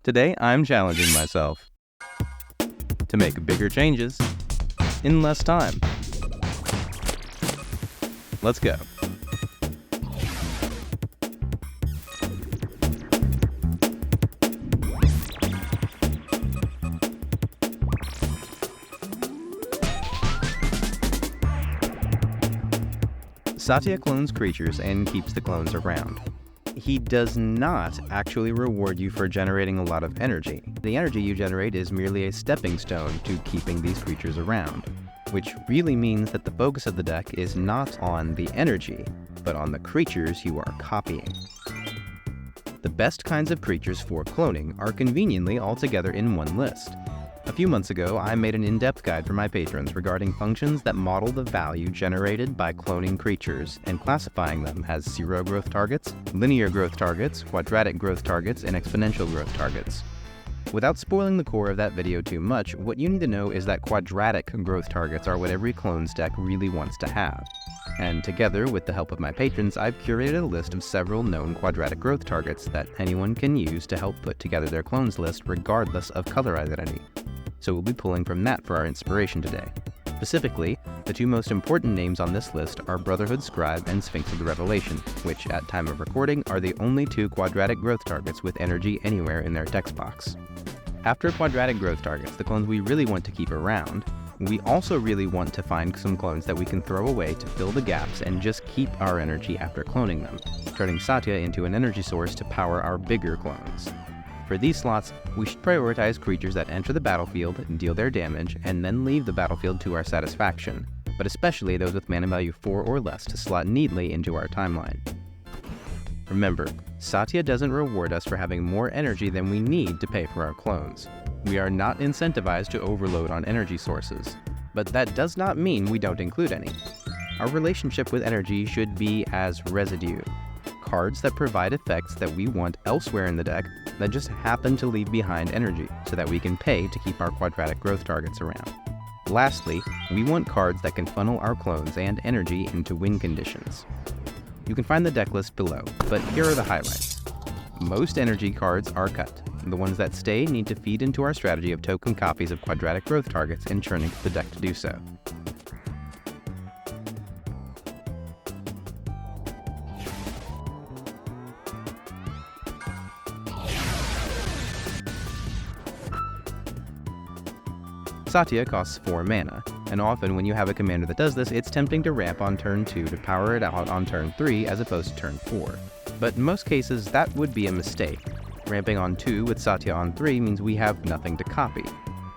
Today, I'm challenging myself to make bigger changes in less time. Let's go. Satya clones creatures and keeps the clones around. He does not actually reward you for generating a lot of energy. The energy you generate is merely a stepping stone to keeping these creatures around, which really means that the focus of the deck is not on the energy, but on the creatures you are copying. The best kinds of creatures for cloning are conveniently all together in one list. A few months ago, I made an in-depth guide for my patrons regarding functions that model the value generated by cloning creatures and classifying them as zero growth targets, linear growth targets, quadratic growth targets, and exponential growth targets. Without spoiling the core of that video too much, what you need to know is that quadratic growth targets are what every clones deck really wants to have. And together, with the help of my patrons, I've curated a list of several known quadratic growth targets that anyone can use to help put together their clones list regardless of color identity. So we'll be pulling from that for our inspiration today. Specifically, the two most important names on this list are Brotherhood Scribe and Sphinx of the Revelation, which at time of recording are the only two quadratic growth targets with energy anywhere in their text box. After quadratic growth targets, the clones we really want to keep around, we also really want to find some clones that we can throw away to fill the gaps and just keep our energy after cloning them, turning Satya into an energy source to power our bigger clones. For these slots, we should prioritize creatures that enter the battlefield, deal their damage, and then leave the battlefield to our satisfaction, but especially those with mana value 4 or less to slot neatly into our timeline. Remember, Satya doesn't reward us for having more energy than we need to pay for our clones. We are not incentivized to overload on energy sources, but that does not mean we don't include any. Our relationship with energy should be as residue. Cards that provide effects that we want elsewhere in the deck that just happen to leave behind energy so that we can pay to keep our quadratic growth targets around. Lastly, we want cards that can funnel our clones and energy into win conditions. You can find the deck list below, but here are the highlights. Most energy cards are cut. The ones that stay need to feed into our strategy of token copies of quadratic growth targets and churning the deck to do so. Satya costs 4 mana, and often when you have a commander that does this, it's tempting to ramp on turn 2 to power it out on turn 3 as opposed to turn 4. But in most cases, that would be a mistake. Ramping on 2 with Satya on 3 means we have nothing to copy.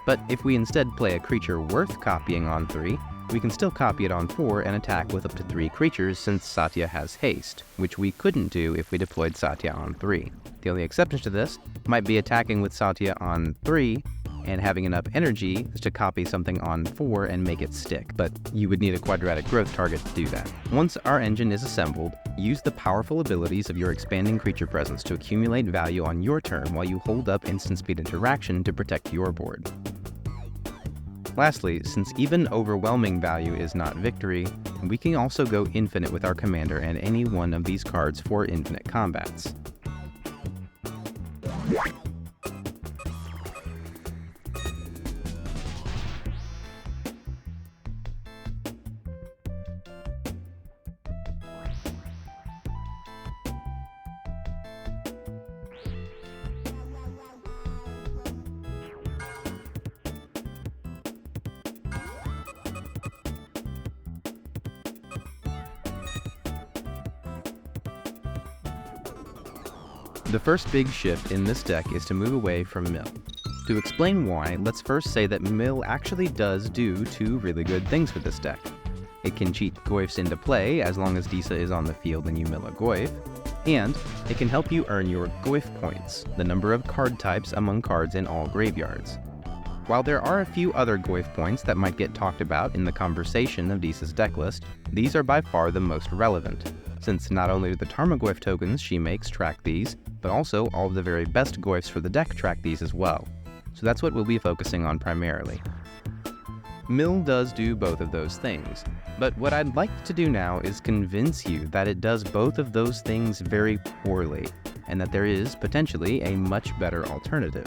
But if we instead play a creature worth copying on 3, we can still copy it on 4 and attack with up to 3 creatures since Satya has haste, which we couldn't do if we deployed Satya on 3. The only exceptions to this might be attacking with Satya on 3 and having enough energy to copy something on 4 and make it stick, but you would need a quadratic growth target to do that. Once our engine is assembled, use the powerful abilities of your expanding creature presence to accumulate value on your turn while you hold up instant speed interaction to protect your board. Lastly, since even overwhelming value is not victory, we can also go infinite with our commander and any one of these cards for infinite combats. The first big shift in this deck is to move away from mill. To explain why, let's first say that mill actually does do 2 really good things with this deck. It can cheat Goyfs into play as long as Disa is on the field and you mill a Goyf, and it can help you earn your Goyf points, the number of card types among cards in all graveyards. While there are a few other Goyf points that might get talked about in the conversation of Disa's deck list, these are by far the most relevant, since not only do the Tarmogoyf tokens she makes track these, but also all of the very best Goyfs for the deck track these as well. So that's what we'll be focusing on primarily. Mill does do both of those things, but what I'd like to do now is convince you that it does both of those things very poorly. and that there is potentially a much better alternative.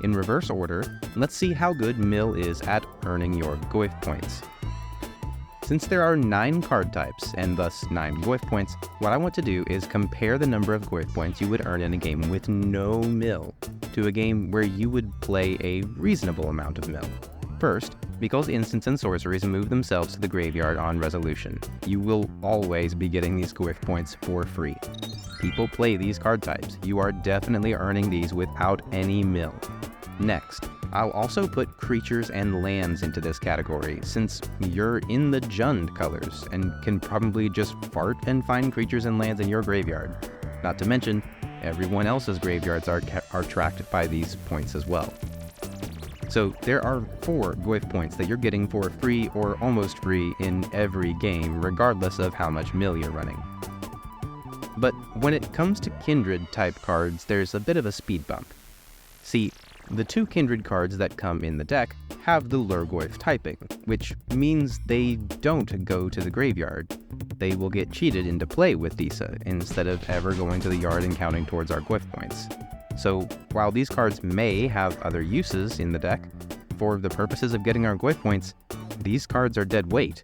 In reverse order, let's see how good Mill is at earning your Goyf points. Since there are 9 card types, and thus 9 Goyf points, what I want to do is compare the number of Goyf points you would earn in a game with no Mill to a game where you would play a reasonable amount of Mill. First, because instants and sorceries move themselves to the graveyard on resolution, you will always be getting these Goyf points for free. People play these card types. You are definitely earning these without any Mill. Next, I'll also put creatures and lands into this category, since you're in the Jund colors and can probably just fart and find creatures and lands in your graveyard. Not to mention, everyone else's graveyards are tracked by these points as well. So there are 4 Goyf points that you're getting for free or almost free in every game, regardless of how much Mill you're running. But when it comes to Kindred type cards, there's a bit of a speed bump. See, the 2 Kindred cards that come in the deck have the Lure Goyf typing, which means they don't go to the graveyard. They will get cheated into play with Disa, instead of ever going to the yard and counting towards our Goyf points. So while these cards may have other uses in the deck, for the purposes of getting our Goyf points, these cards are dead weight.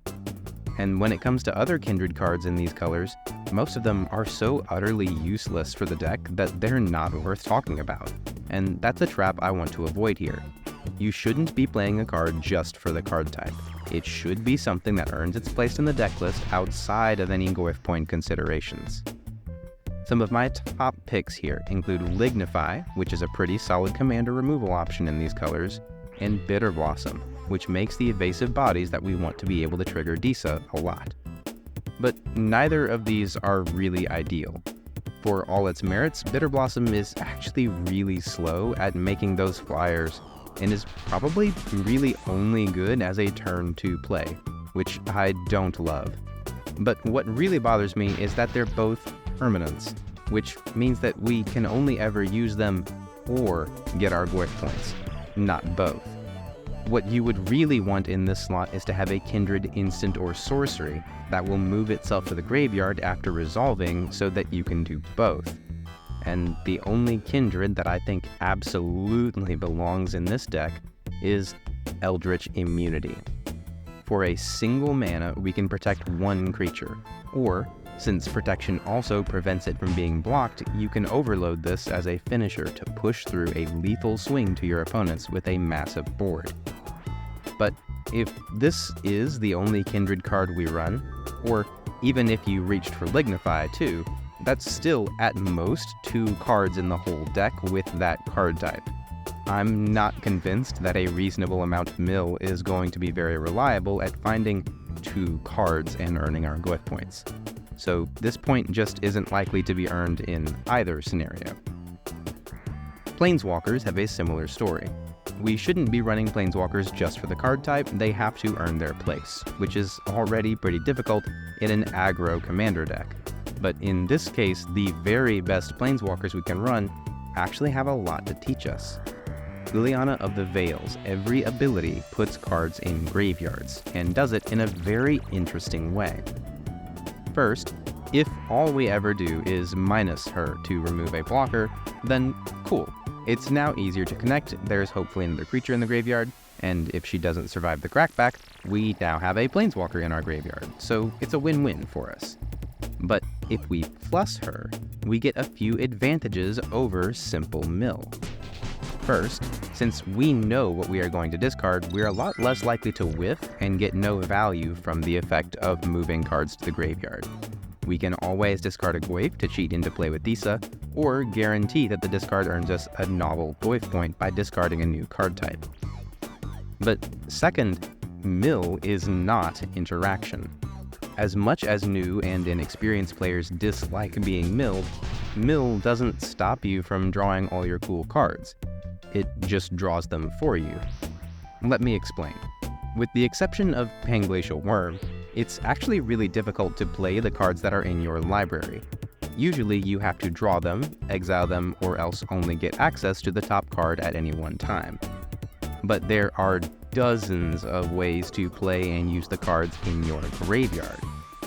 And when it comes to other Kindred cards in these colors, most of them are so utterly useless for the deck that they're not worth talking about. And that's a trap I want to avoid here. You shouldn't be playing a card just for the card type. It should be something that earns its place in the deck list outside of any Goyf point considerations. Some of my top picks here include Lignify, which is a pretty solid commander removal option in these colors, and Bitter Blossom, which makes the evasive bodies that we want to be able to trigger Disa a lot. But neither of these are really ideal. For all its merits, Bitter Blossom is actually really slow at making those flyers, and is probably really only good as a turn 2 play, which I don't love. But what really bothers me is that they're both permanents, which means that we can only ever use them or get our Goyf points, not both. What you would really want in this slot is to have a Kindred instant or sorcery that will move itself to the graveyard after resolving so that you can do both. And the only Kindred that I think absolutely belongs in this deck is Eldritch Immunity. For a single mana, we can protect 1 creature, or, since protection also prevents it from being blocked, you can overload this as a finisher to push through a lethal swing to your opponents with a massive board. But if this is the only Kindred card we run, or even if you reached for Lignify too, that's still at most 2 cards in the whole deck with that card type. I'm not convinced that a reasonable amount of Mill is going to be very reliable at finding 2 cards and earning our Goyf points. So this point just isn't likely to be earned in either scenario. Planeswalkers have a similar story. We shouldn't be running Planeswalkers just for the card type, they have to earn their place, which is already pretty difficult in an aggro commander deck. But in this case, the very best Planeswalkers we can run actually have a lot to teach us. Liliana of the Veils, every ability puts cards in graveyards, and does it in a very interesting way. First, if all we ever do is minus her to remove a blocker, then cool. It's now easier to connect, there's hopefully another creature in the graveyard, and if she doesn't survive the crackback, we now have a Planeswalker in our graveyard, so it's a win-win for us. But if we plus her, we get a few advantages over simple Mill. First, since we know what we are going to discard, we're a lot less likely to whiff and get no value from the effect of moving cards to the graveyard. We can always discard a Goyf to cheat into play with Disa, or guarantee that the discard earns us a novel Goyf point by discarding a new card type. But second, Mill is not interaction. As much as new and inexperienced players dislike being milled, Mill doesn't stop you from drawing all your cool cards. It just draws them for you. Let me explain. With the exception of Panglacial Worm, it's actually really difficult to play the cards that are in your library. Usually you have to draw them, exile them, or else only get access to the top card at any one time. But there are dozens of ways to play and use the cards in your graveyard.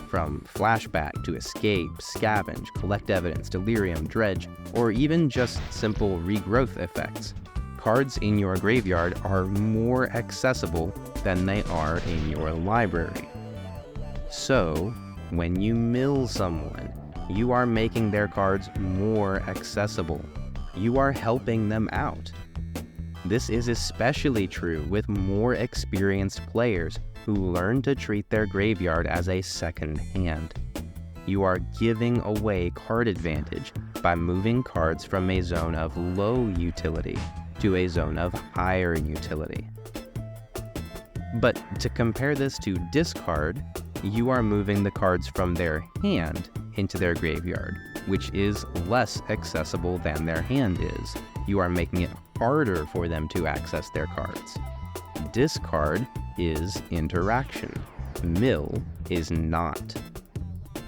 from flashback to escape, scavenge, collect evidence, delirium, dredge, or even just simple regrowth effects. Cards in your graveyard are more accessible than they are in your library. So, when you mill someone, you are making their cards more accessible. You are helping them out. This is especially true with more experienced players who learn to treat their graveyard as a second hand. You are giving away card advantage by moving cards from a zone of low utility to a zone of higher utility. But to compare this to discard, you are moving the cards from their hand into their graveyard, which is less accessible than their hand is. You are making it harder for them to access their cards. Discard is interaction. Mill is not.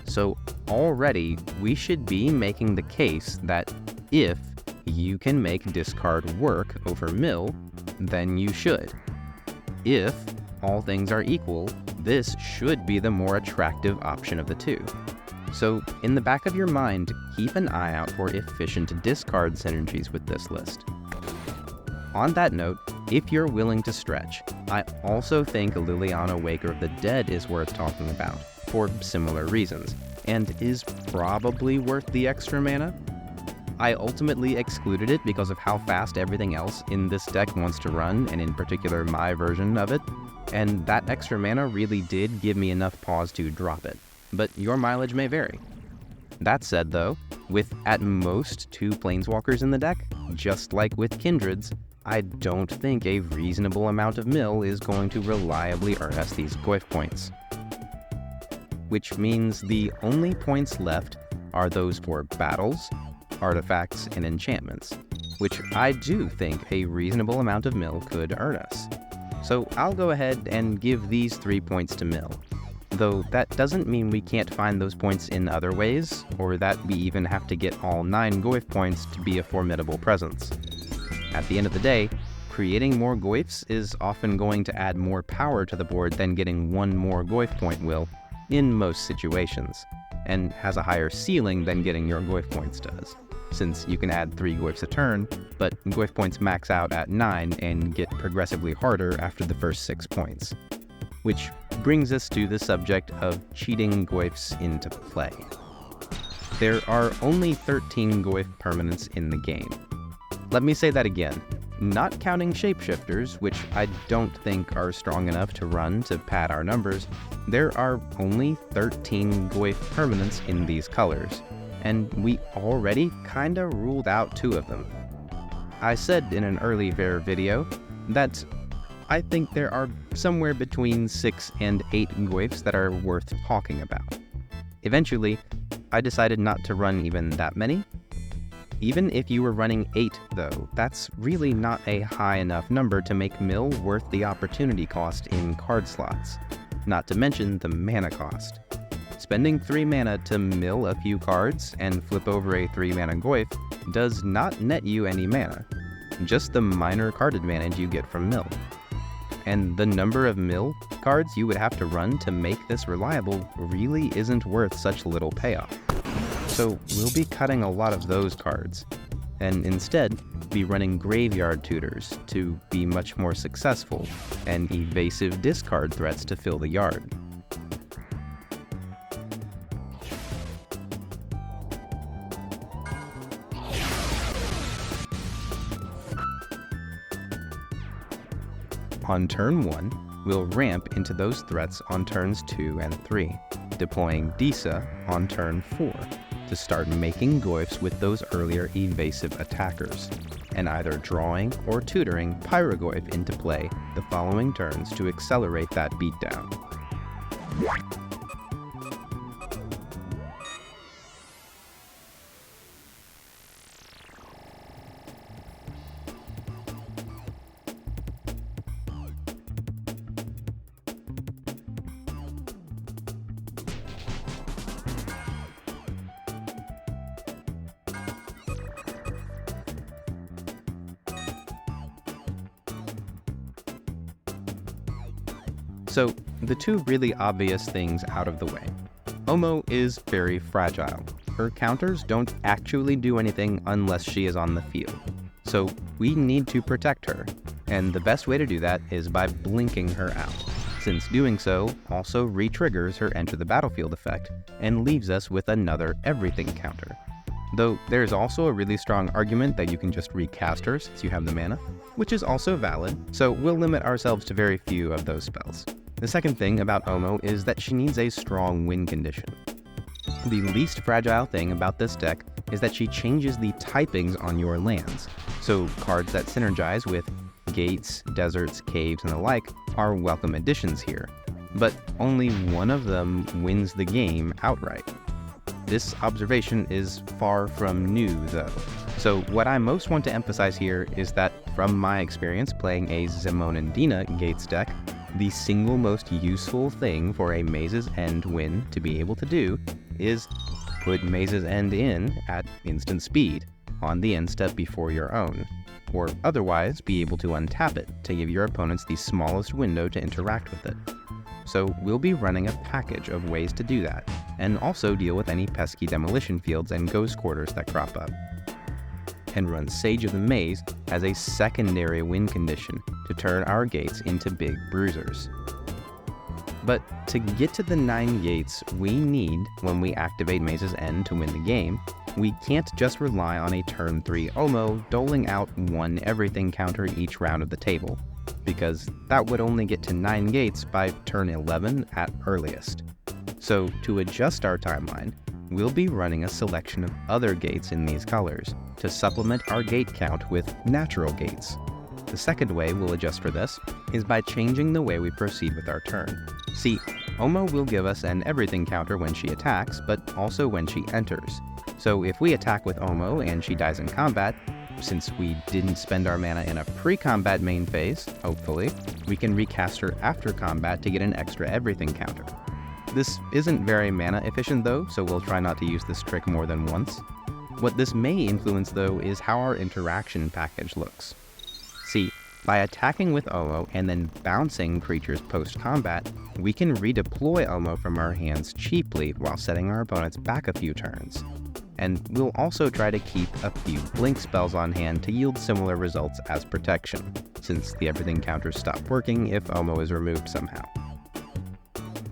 So already we should be making the case that if you can make discard work over mill, then you should. If all things are equal, this should be the more attractive option of the two. So in the back of your mind, keep an eye out for efficient discard synergies with this list. On that note, if you're willing to stretch, I also think Liliana Waker of the Dead is worth talking about, for similar reasons, and is probably worth the extra mana. I ultimately excluded it because of how fast everything else in this deck wants to run, and in particular my version of it, and that extra mana really did give me enough pause to drop it, but your mileage may vary. That said though, with at most 2 Planeswalkers in the deck, just like with Kindreds, I don't think a reasonable amount of mill is going to reliably earn us these Goyf points. Which means the only points left are those for battles, artifacts, and enchantments, which I do think a reasonable amount of mill could earn us. So I'll go ahead and give these 3 points to mill. Though that doesn't mean we can't find those points in other ways, or that we even have to get all 9 Goyf points to be a formidable presence. At the end of the day, creating more Goyfs is often going to add more power to the board than getting 1 more Goyf point will, in most situations, and has a higher ceiling than getting your Goyf points does, since you can add 3 Goyfs a turn, but Goyf points max out at 9 and get progressively harder after the first 6 points. Which brings us to the subject of cheating Goyfs into play. There are only 13 Goyf permanents in the game. Let me say that again, not counting shapeshifters, which I don't think are strong enough to run to pad our numbers, there are only 13 Goyf permanents in these colors, and we already kinda ruled out 2 of them. I said in an earlier video that I think there are somewhere between 6 and 8 Goyfs that are worth talking about. Eventually, I decided not to run even that many. Even if you were running 8 though, that's really not a high enough number to make mill worth the opportunity cost in card slots, not to mention the mana cost. Spending 3 mana to mill a few cards and flip over a 3 mana Goyf does not net you any mana, just the minor card advantage you get from mill. And the number of mill cards you would have to run to make this reliable really isn't worth such little payoff. So we'll be cutting a lot of those cards, and instead be running graveyard tutors to be much more successful, and evasive discard threats to fill the yard. On turn 1, we'll ramp into those threats on turns 2 and 3, deploying Disa on turn 4 to start making Goyfs with those earlier evasive attackers, and either drawing or tutoring Pyrogoyf into play the following turns to accelerate that beatdown. So, the 2 really obvious things out of the way. Omo is very fragile. Her counters don't actually do anything unless she is on the field. So we need to protect her, and the best way to do that is by blinking her out, since doing so also re-triggers her enter the battlefield effect and leaves us with another everything counter. Though there's also a really strong argument that you can just recast her since you have the mana, which is also valid, so we'll limit ourselves to very few of those spells. The second thing about Omo is that she needs a strong win condition. The least fragile thing about this deck is that she changes the typings on your lands, so cards that synergize with gates, deserts, caves, and the like are welcome additions here, but only one of them wins the game outright. This observation is far from new though, so what I most want to emphasize here is that from my experience playing a Zimonandina Gates deck, the single most useful thing for a Maze's End win to be able to do is put Maze's End in at instant speed on the end step before your own, or otherwise be able to untap it to give your opponents the smallest window to interact with it. So we'll be running a package of ways to do that, and also deal with any pesky demolition fields and ghost quarters that crop up. And run Sage of the Maze as a secondary win condition to turn our gates into big bruisers. But to get to the 9 gates we need when we activate Maze's End to win the game, we can't just rely on a turn 3 Omo doling out one everything counter each round of the table, because that would only get to 9 gates by turn 11 at earliest. So to adjust our timeline, we'll be running a selection of other gates in these colors to supplement our gate count with natural gates. The second way we'll adjust for this is by changing the way we proceed with our turn. See, Omo will give us an everything counter when she attacks, but also when she enters. So if we attack with Omo and she dies in combat, since we didn't spend our mana in a pre-combat main phase, hopefully, we can recast her after combat to get an extra everything counter. This isn't very mana efficient though, so we'll try not to use this trick more than once. What this may influence though is how our interaction package looks. See, by attacking with Omo and then bouncing creatures post-combat, we can redeploy Omo from our hands cheaply while setting our opponents back a few turns. And we'll also try to keep a few blink spells on hand to yield similar results as protection, since the everything counters stop working if Omo is removed somehow.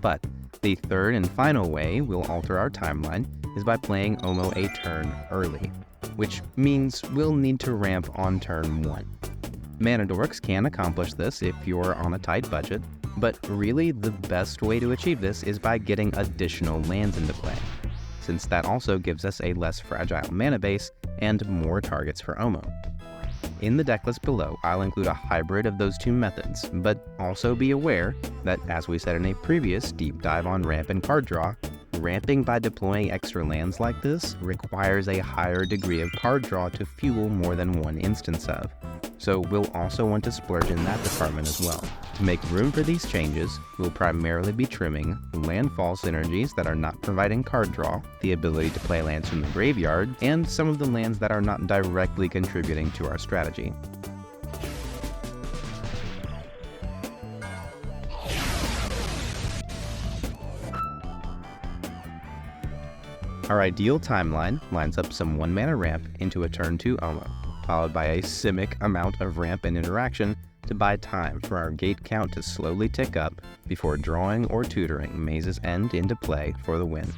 But the third and final way we'll alter our timeline is by playing Omo a turn early, which means we'll need to ramp on turn 1. Mana dorks can accomplish this if you're on a tight budget, but really the best way to achieve this is by getting additional lands into play, since that also gives us a less fragile mana base and more targets for Omo. In the decklist below, I'll include a hybrid of those two methods, but also be aware that, as we said in a previous deep dive on ramp and card draw, ramping by deploying extra lands like this requires a higher degree of card draw to fuel more than one instance of. So we'll also want to splurge in that department as well. To make room for these changes, we'll primarily be trimming landfall synergies that are not providing card draw, the ability to play lands from the graveyard, and some of the lands that are not directly contributing to our strategy. Our ideal timeline lines up some 1-mana ramp into a turn 2 Omo, followed by a simic amount of ramp and interaction to buy time for our gate count to slowly tick up before drawing or tutoring Maze's End into play for the win.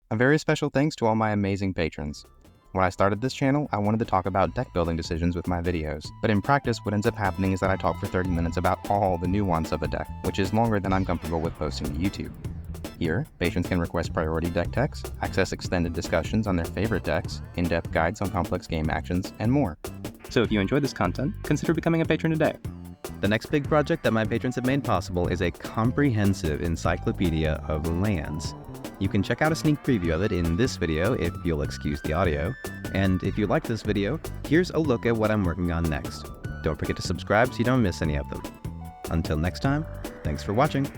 A very special thanks to all my amazing patrons. When I started this channel, I wanted to talk about deck building decisions with my videos, but in practice what ends up happening is that I talk for 30 minutes about all the nuance of a deck, which is longer than I'm comfortable with posting to YouTube. Here, patrons can request priority deck techs, access extended discussions on their favorite decks, in-depth guides on complex game actions, and more. So if you enjoy this content, consider becoming a patron today. The next big project that my patrons have made possible is a comprehensive encyclopedia of lands. You can check out a sneak preview of it in this video if you'll excuse the audio. And if you like this video, here's a look at what I'm working on next. Don't forget to subscribe so you don't miss any of them. Until next time, thanks for watching.